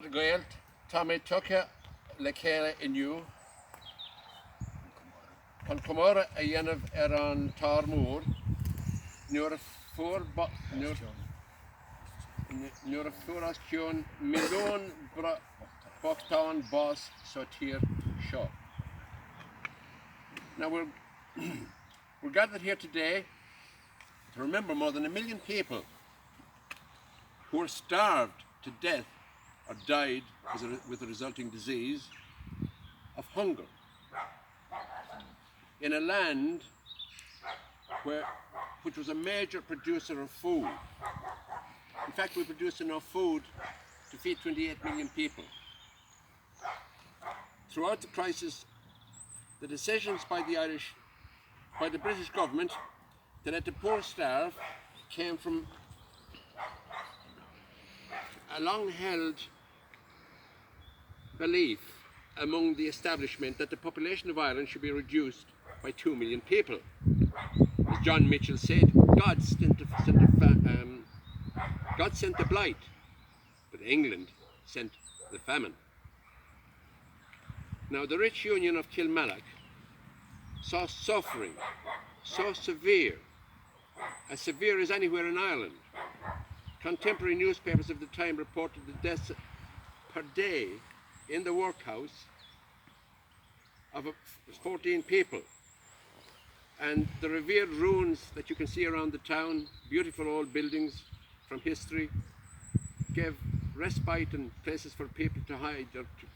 Gael, Tommy Tucker, Lekela Inu, Con Comora a Yenav Eran Tarmur, Nura Furaskion, Milon Boktan Boss Sotir Shaw. Now we're gathered here today to remember more than 1 million people who were starved to death or died with a resulting disease of hunger in a land which was a major producer of food. In fact, we produced enough food to feed 28 million people. Throughout the crisis, the decisions by the British government to let the poor starve came from a long-held belief among the establishment that the population of Ireland should be reduced by 2 million people. As John Mitchell said, God sent the blight, but England sent the famine. Now, the rich union of Killmallock saw suffering so severe as anywhere in Ireland. Contemporary newspapers of the time reported the deaths per day in the workhouse of 14 people. And the revered ruins that you can see around the town, beautiful old buildings from history, gave respite and places for people to hide or to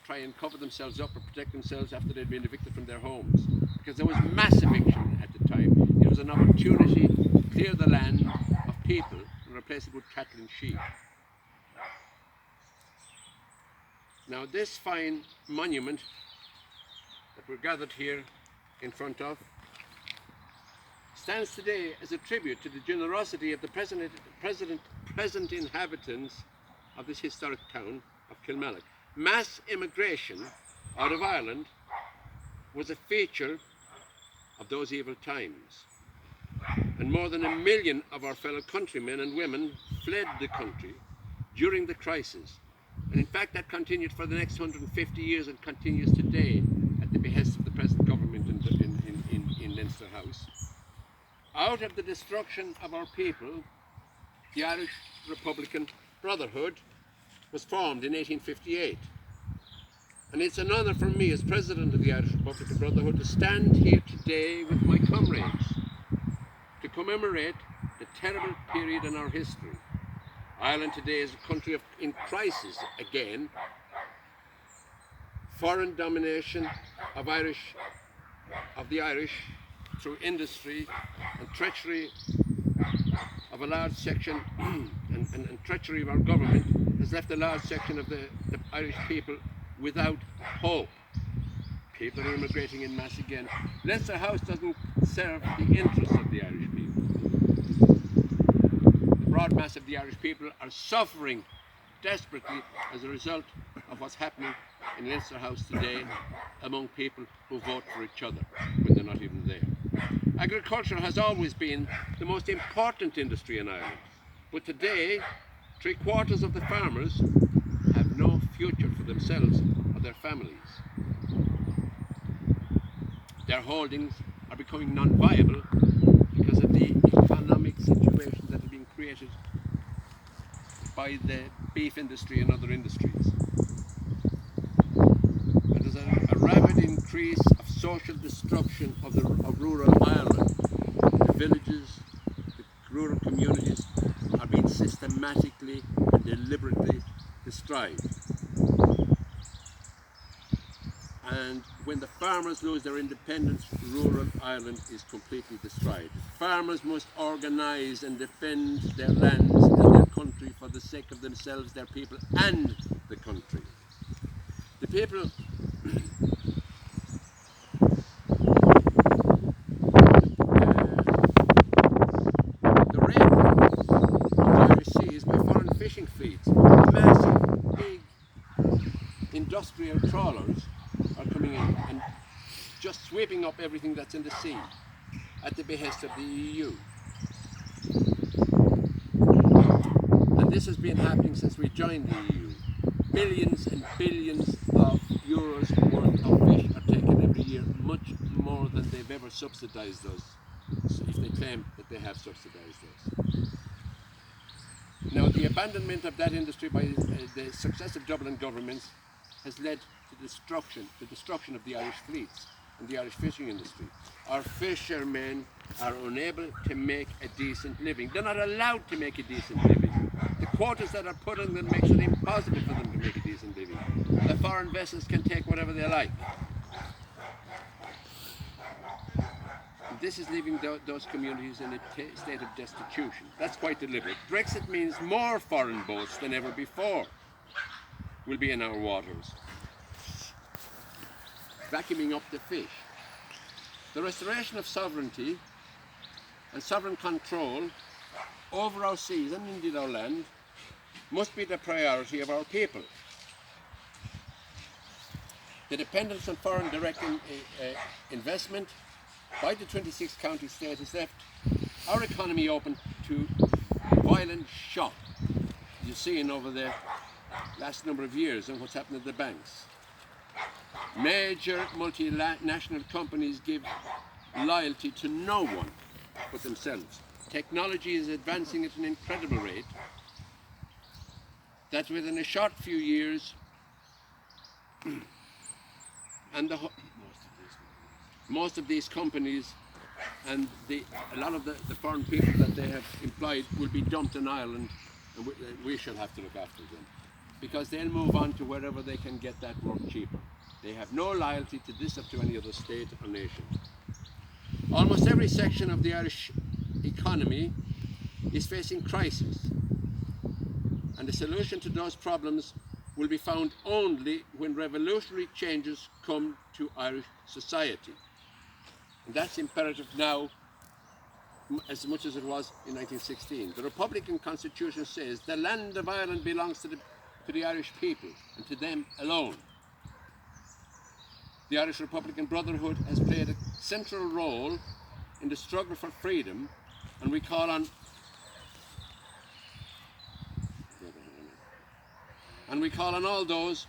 try and cover themselves up or protect themselves after they'd been evicted from their homes. Because there was mass eviction at the time. It was an opportunity to clear the land of people and replace it with cattle and sheep. Now, this fine monument that we're gathered here in front of stands today as a tribute to the generosity of the present inhabitants of this historic town of Killmallock. Mass immigration out of Ireland was a feature of those evil times, and more than 1 million of our fellow countrymen and women fled the country during the crisis. And in fact, that continued for the next 150 years and continues today at the behest of the present government in Leinster House. Out of the destruction of our people, the Irish Republican Brotherhood was formed in 1858. And it's an honour for me as President of the Irish Republican Brotherhood to stand here today with my comrades to commemorate the terrible period in our history. Ireland today is a country in crisis again. Foreign domination of the Irish through industry and treachery of a large section and treachery of our government has left a large section of the Irish people without hope. People are immigrating in mass again. Leinster House doesn't serve the interests of the Irish people. The broad mass of the Irish people are suffering desperately as a result of what's happening in Leinster House today among people who vote for each other when they're not even there. Agriculture has always been the most important industry in Ireland, but today 3/4 of the farmers have no future for themselves or their families. Their holdings are becoming non-viable because of the economic situation that are being created by the beef industry and other industries. And there's a rapid increase of social destruction of rural Ireland. The villages, the rural communities are being systematically and deliberately destroyed. And when the farmers lose their independence, rural Ireland is completely destroyed. Farmers must organise and defend their lands and their country for the sake of themselves, their people and the country. The people the rape of the Irish seas by foreign fishing fleets, massive, big industrial trawlers are coming in and just sweeping up everything that's in the sea at the behest of the EU. And this has been happening since we joined the EU. billions and billions of euros worth of fish are taken every year, much more than they've ever subsidised us, if they claim that they have subsidised us. Now, the abandonment of that industry by the successive Dublin governments has led to the destruction of the Irish fleets and the Irish fishing industry. Our fishermen are unable to make a decent living. They're not allowed to make a decent living. The quotas that are put on them makes it impossible for them to make a decent living. The foreign vessels can take whatever they like. This is leaving those communities in a state of destitution. That's quite deliberate. Brexit means more foreign boats than ever before will be in our waters, vacuuming up the fish. The restoration of sovereignty and sovereign control over our seas and indeed our land must be the priority of our people. The dependence on foreign direct investment by the 26 county state has left our economy open to violent shock. You've seen over the last number of years and what's happened at the banks. Major multinational companies give loyalty to no one but themselves. Technology is advancing at an incredible rate that within a short few years and most of these companies and a lot of the foreign people that they have employed will be dumped in Ireland, and we shall have to look after them, because they'll move on to wherever they can get that work cheaper. They have no loyalty to this or to any other state or nation. Almost every section of the Irish economy is facing crisis, and the solution to those problems will be found only when revolutionary changes come to Irish society. And that's imperative now as much as it was in 1916. The Republican Constitution says the land of Ireland belongs to the Irish people and to them alone. The Irish Republican Brotherhood has played a central role in the struggle for freedom, and we call on all those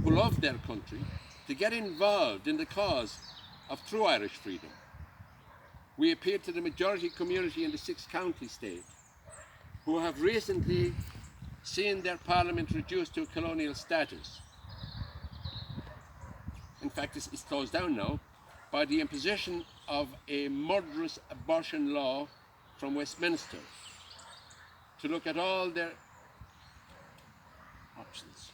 who love their country to get involved in the cause of true Irish freedom. We appeal to the majority community in the 6-county state who have recently seen their parliament reduced to colonial status. In fact, it's closed down now by the imposition of a murderous abortion law from Westminster, to look at all their options.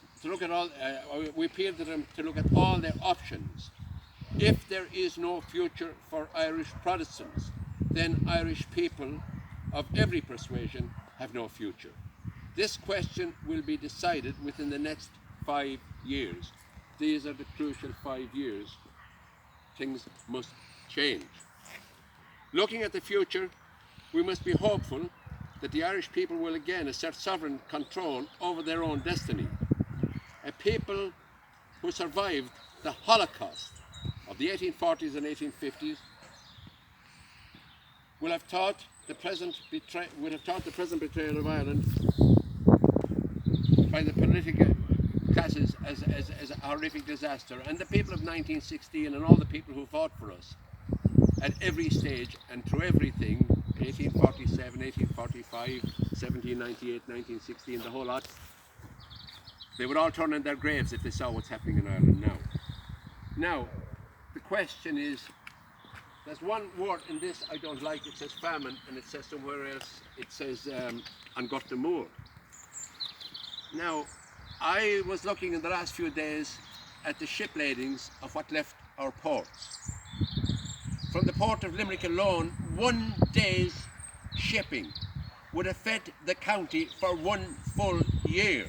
We appeal to them to look at all their options. If there is no future for Irish Protestants, then Irish people of every persuasion have no future. This question will be decided within the next 5 years. These are the crucial 5 years. Things must change. Looking at the future, we must be hopeful that the Irish people will again assert sovereign control over their own destiny. A people who survived the Holocaust of the 1840s and 1850s will have taught the present betrayal of Ireland by the political classes as a horrific disaster, and the people of 1916 and all the people who fought for us at every stage and through everything, 1847, 1845, 1798, 1916, the whole lot, they would all turn in their graves if they saw what's happening in Ireland now. Now, the question is, there's one word in this I don't like. It says famine, and it says somewhere else, it says an got the moor. Now, I was looking in the last few days at the ship ladings of what left our ports. From the port of Limerick alone, 1 day's shipping would have fed the county for 1 full year.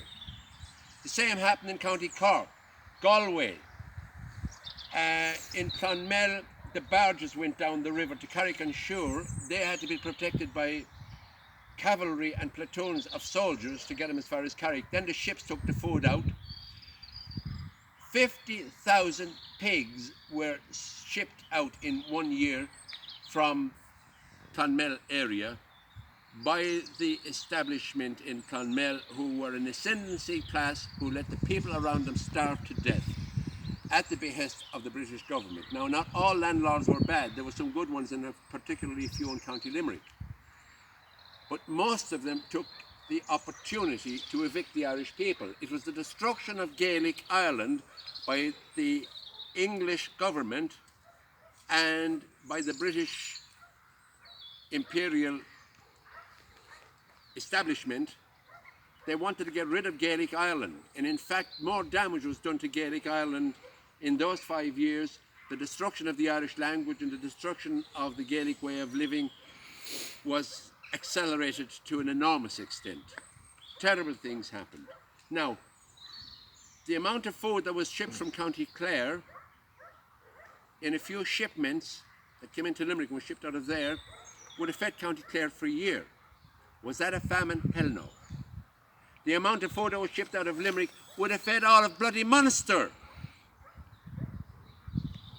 The same happened in County Cork, Galway. In Clonmel, the barges went down the river to Carrick-on-Suir. They had to be protected by cavalry and platoons of soldiers to get them as far as Carrick. Then the ships took the food out. 50,000 pigs were shipped out in 1 year from Clonmel area by the establishment in Clonmel, who were an ascendancy class who let the people around them starve to death at the behest of the British government. Now, not all landlords were bad. There were some good ones, and particularly few in County Limerick. But most of them took the opportunity to evict the Irish people. It was the destruction of Gaelic Ireland by the English government and by the British imperial establishment. They wanted to get rid of Gaelic Ireland, and in fact more damage was done to Gaelic Ireland in those 5 years. The destruction of the Irish language and the destruction of the Gaelic way of living was accelerated to an enormous extent. Terrible things happened. Now, the amount of food that was shipped from County Clare in a few shipments that came into Limerick and was shipped out of there would have fed County Clare for a year. Was that a famine? Hell no. The amount of food that was shipped out of Limerick would have fed all of bloody Munster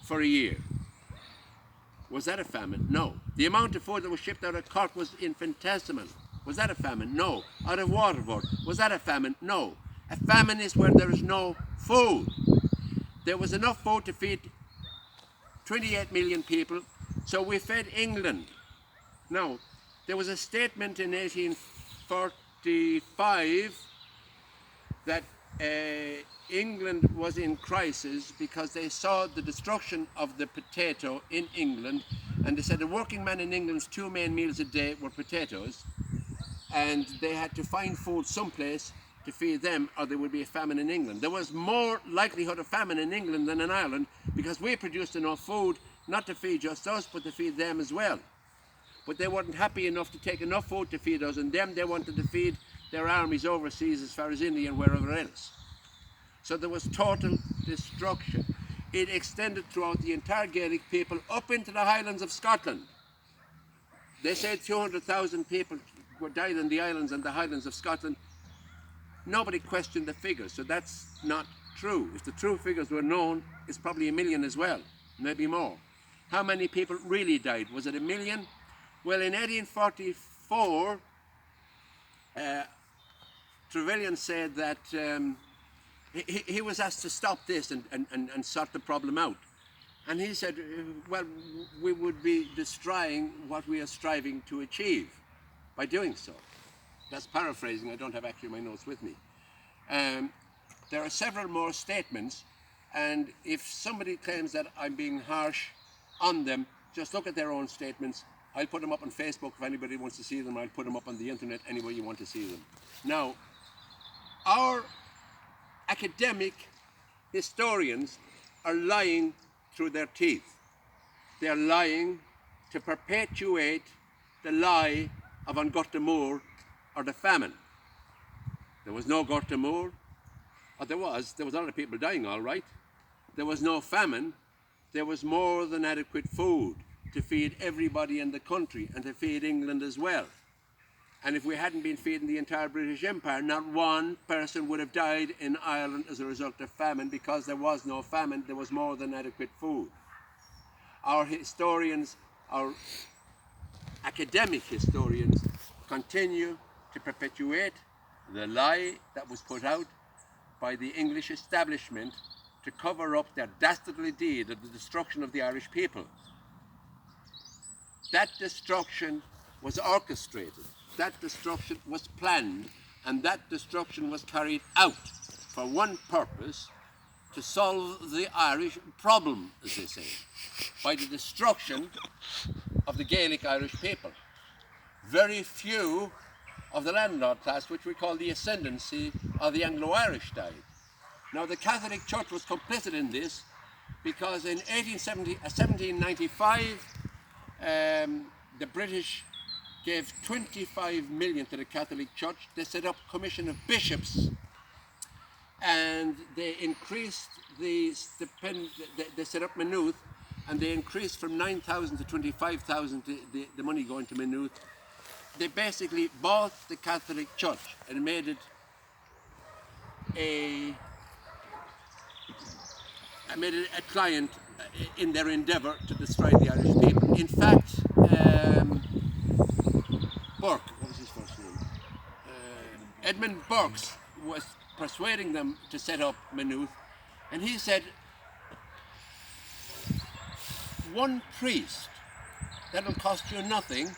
for a year. Was that a famine? No. The amount of food that was shipped out of Cork was infinitesimal. Was that a famine? No. Out of Waterford. Was that a famine? No. A famine is where there is no food. There was enough food to feed 28 million people, so we fed England. Now, there was a statement in 1845 that England was in crisis because they saw the destruction of the potato in England, and they said the working man in England's 2 main meals a day were potatoes, and they had to find food someplace to feed them or there would be a famine in England. There was more likelihood of famine in England than in Ireland because we produced enough food not to feed just us but to feed them as well. But they weren't happy enough to take enough food to feed us and them. They wanted to feed their armies overseas as far as India and wherever else. So there was total destruction. It extended throughout the entire Gaelic people up into the Highlands of Scotland. They said 200,000 people died in the islands and the Highlands of Scotland. Nobody questioned the figures, so that's not true. If the true figures were known, it's probably 1 million as well, maybe more. How many people really died? Was it 1 million? Well, in 1844, Trevelyan said that he was asked to stop this and sort the problem out. And he said, well, we would be destroying what we are striving to achieve by doing so. That's paraphrasing, I don't have actually my notes with me. There are several more statements, and if somebody claims that I'm being harsh on them, just look at their own statements. I'll put them up on Facebook if anybody wants to see them. I'll put them up on the internet anywhere you want to see them. Now, our academic historians are lying through their teeth. They are lying to perpetuate the lie of An Gorta Mór or the famine. There was no Gorta Mór, or there was a lot of people dying, all right. There was no famine. There was more than adequate food to feed everybody in the country and to feed England as well. And if we hadn't been feeding the entire British Empire, not one person would have died in Ireland as a result of famine, because there was no famine, there was more than adequate food. Our historians, our academic historians, continue to perpetuate the lie that was put out by the English establishment to cover up their dastardly deed of the destruction of the Irish people. That destruction was orchestrated, that destruction was planned, and that destruction was carried out for one purpose: to solve the Irish problem, as they say, by the destruction of the Gaelic Irish people. Very few of the landlord class, which we call the ascendancy of the Anglo-Irish, died. Now, the Catholic Church was complicit in this, because in 1795, the British gave 25 million to the Catholic Church. They set up a commission of bishops, and they increased the stipend. They set up Maynooth, and they increased from 9,000 to 25,000 the money going to Maynooth. They basically bought the Catholic Church and made it a client in their endeavour to destroy the Irish people. In fact, Burke, what was Edmund Burke was persuading them to set up Maynooth, and he said, one priest that will cost you nothing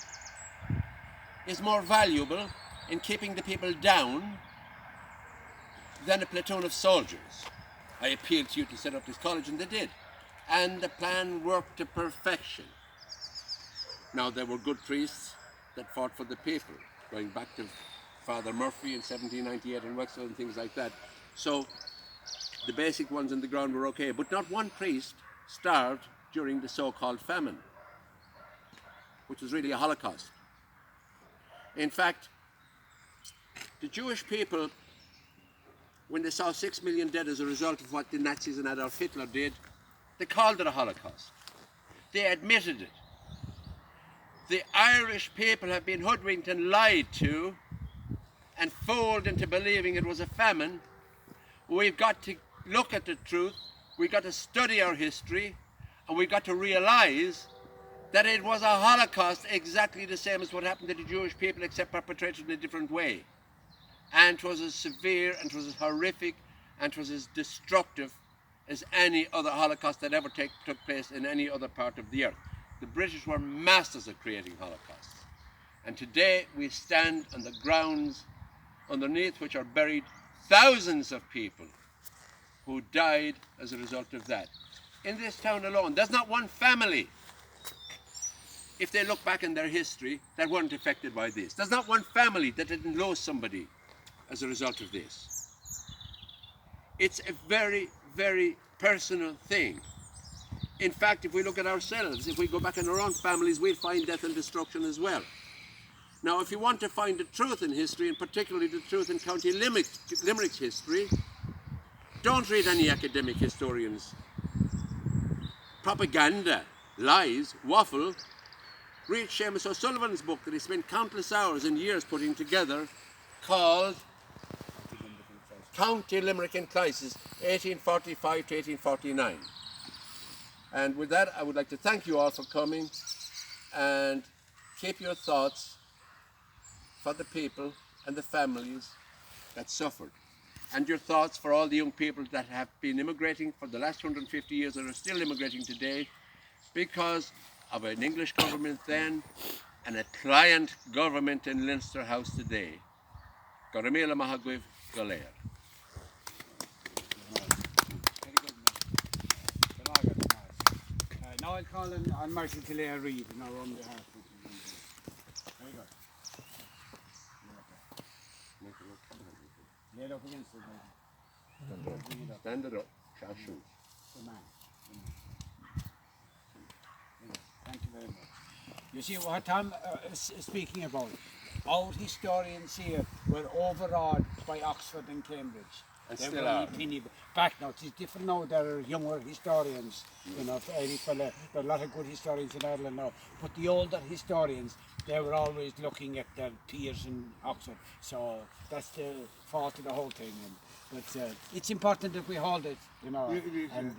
is more valuable in keeping the people down than a platoon of soldiers. I appealed to you to set up this college, and they did. And the plan worked to perfection. Now, there were good priests that fought for the people, going back to Father Murphy in 1798 in Wexford and things like that. So the basic ones in the ground were okay, but not one priest starved during the so-called famine, which was really a Holocaust. In fact, the Jewish people, when they saw 6 million dead as a result of what the Nazis and Adolf Hitler did, they called it a Holocaust. They admitted it. The Irish people have been hoodwinked and lied to and fooled into believing it was a famine. We've got to look at the truth, we've got to study our history, and we've got to realize that it was a Holocaust exactly the same as what happened to the Jewish people, except perpetrated in a different way. And it was as severe, and it was as horrific, and it was as destructive as any other Holocaust that ever took place in any other part of the earth. The British were masters at creating Holocausts. And today we stand on the grounds underneath which are buried thousands of people who died as a result of that. In this town alone, there's not one family, if they look back in their history, that weren't affected by this. There's not one family that didn't lose somebody as a result of this. It's a very, very personal thing. In fact, if we look at ourselves, if we go back in our own families, we'll find death and destruction as well. Now, if you want to find the truth in history, and particularly the truth in County Limerick's history, don't read any academic historians' propaganda, lies, waffle. Read Seamus O'Sullivan's book that he spent countless hours and years putting together, called County Limerick in Crisis, 1845 to 1849. And with that, I would like to thank you all for coming, and keep your thoughts for the people and the families that suffered, and your thoughts for all the young people that have been immigrating for the last 150 years and are still immigrating today because of an English government then and a pliant government in Leinster House today. Garamila Mahagwiv Galea. Now I'll call on Marshal Killmallock Reid in our own behalf. Very good. Lay it up against it. Stand it up. Shall shoot. Good man. Thank you very much. You see what I'm speaking about? Old historians here were overawed by Oxford and Cambridge. And still are. Back now, it's different now. There are younger historians, you know, there are a lot of good historians in Ireland now. But the older historians, they were always looking at their peers in Oxford. So that's the fault of the whole thing. But it's important that we hold it, you know. And